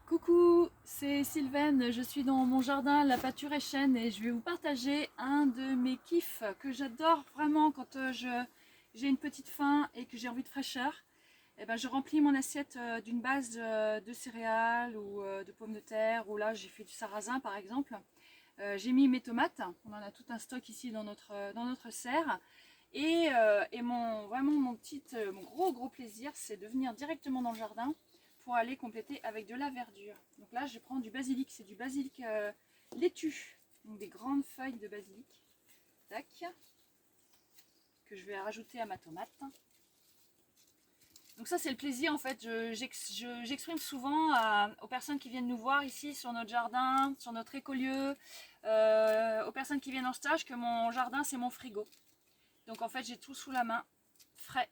Coucou, c'est Sylvaine, je suis dans mon jardin, la pâture est chêne et je vais vous partager un de mes kiffs que j'adore vraiment quand j'ai une petite faim et que j'ai envie de fraîcheur. Et ben, je remplis mon assiette d'une base de céréales ou de pommes de terre, ou là j'ai fait du sarrasin par exemple. J'ai mis mes tomates, on en a tout un stock ici dans notre serre. Et vraiment mon gros plaisir, c'est de venir directement dans le jardin pour aller compléter avec de la verdure. Donc là, je prends du basilic, c'est du basilic laitue, donc des grandes feuilles de basilic, tac, que je vais rajouter à ma tomate. Donc ça, c'est le plaisir en fait. J'exprime souvent aux personnes qui viennent nous voir ici sur notre jardin, sur notre écolieu, aux personnes qui viennent en stage, que mon jardin c'est mon frigo. Donc en fait, j'ai tout sous la main, frais.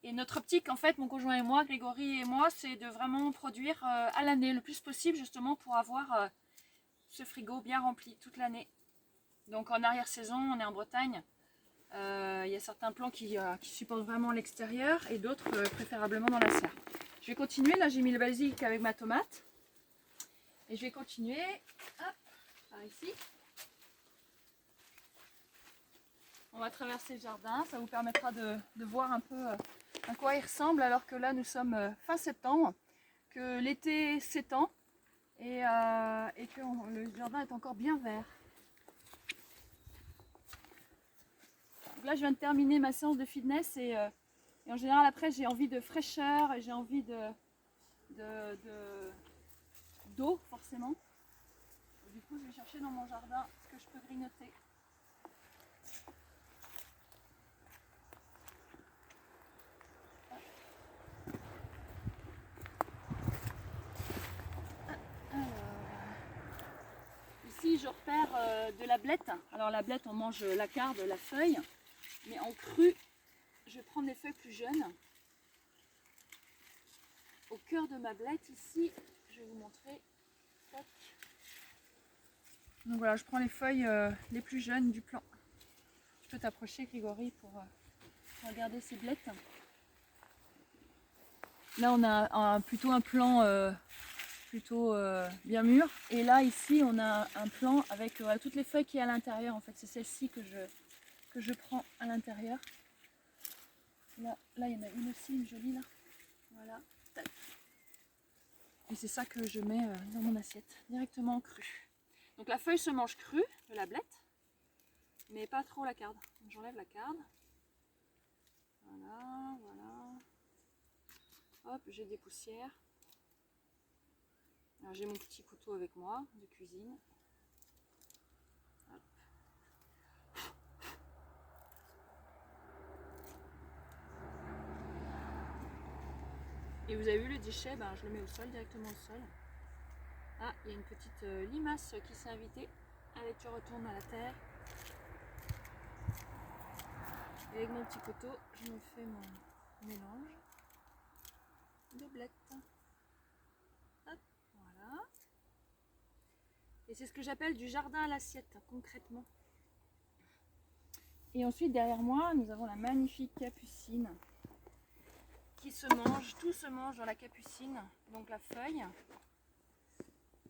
Et notre optique, en fait, mon conjoint et moi, Grégory et moi, c'est de vraiment produire à l'année le plus possible, justement pour avoir ce frigo bien rempli toute l'année. Donc en arrière-saison, on est en Bretagne. Il y a certains plants qui supportent vraiment l'extérieur et d'autres préférablement dans la serre. Je vais continuer, là j'ai mis le basilic avec ma tomate. Et je vais continuer, hop, par ici. On va traverser le jardin, ça vous permettra de voir un peu à quoi il ressemble, alors que là nous sommes fin septembre, que l'été s'étend et que le jardin est encore bien vert. Donc là je viens de terminer ma séance de fitness et en général après j'ai envie de fraîcheur et j'ai envie d'eau forcément. Et du coup je vais chercher dans mon jardin ce que je peux grignoter. Ici je repère de la blette. Alors la blette on mange la carde, la feuille, mais en cru je prends des feuilles plus jeunes. Au cœur de ma blette ici, je vais vous montrer. Tac. Donc voilà, je prends les feuilles les plus jeunes du plant. Tu peux t'approcher Grégory pour regarder ces blettes. Là on a plutôt un plant bien mûr, et là ici on a un plant avec toutes les feuilles qui est à l'intérieur. En fait c'est celle-ci que je prends à l'intérieur. Là il y en a une aussi, une jolie là. Voilà. Tac. Et c'est ça que je mets dans mon assiette, directement cru. Donc la feuille se mange crue de la blette, mais pas trop la carde. J'enlève la carde. Voilà, voilà. Hop, j'ai des poussières. Alors j'ai mon petit couteau avec moi de cuisine. Hop. Et vous avez vu le déchet, ben, je le mets au sol, directement au sol. Ah, il y a une petite limace qui s'est invitée. Allez, tu retournes à la terre. Et avec mon petit couteau, je me fais mon mélange de blettes. Hop, voilà. Et c'est ce que j'appelle du jardin à l'assiette, concrètement. Et ensuite, derrière moi, nous avons la magnifique capucine qui se mange, tout se mange dans la capucine, donc la feuille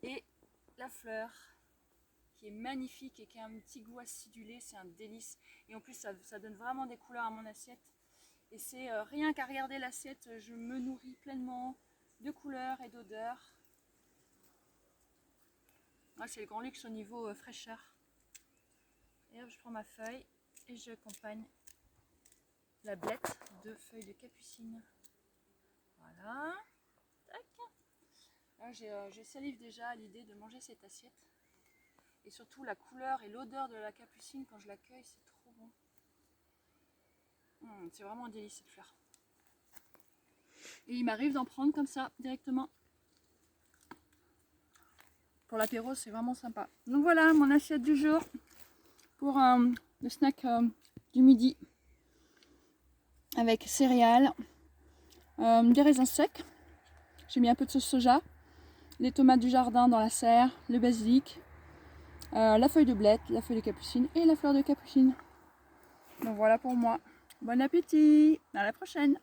et la fleur, qui est magnifique et qui a un petit goût acidulé, c'est un délice. Et en plus, ça donne vraiment des couleurs à mon assiette. Et c'est rien qu'à regarder l'assiette, je me nourris pleinement de couleurs et d'odeurs. Là, c'est le grand luxe au niveau fraîcheur. Et hop, je prends ma feuille et j'accompagne la blette de feuilles de capucine. Voilà. Tac. Là, je salive déjà à l'idée de manger cette assiette. Et surtout la couleur et l'odeur de la capucine quand je l'accueille, c'est trop bon. C'est vraiment un délice cette fleur. Et il m'arrive d'en prendre comme ça, directement. Pour l'apéro, c'est vraiment sympa. Donc voilà, mon assiette du jour pour le snack du midi. Avec céréales, des raisins secs. J'ai mis un peu de sauce soja, les tomates du jardin dans la serre, le basilic, la feuille de blette, la feuille de capucine et la fleur de capucine. Donc voilà pour moi. Bon appétit, à la prochaine!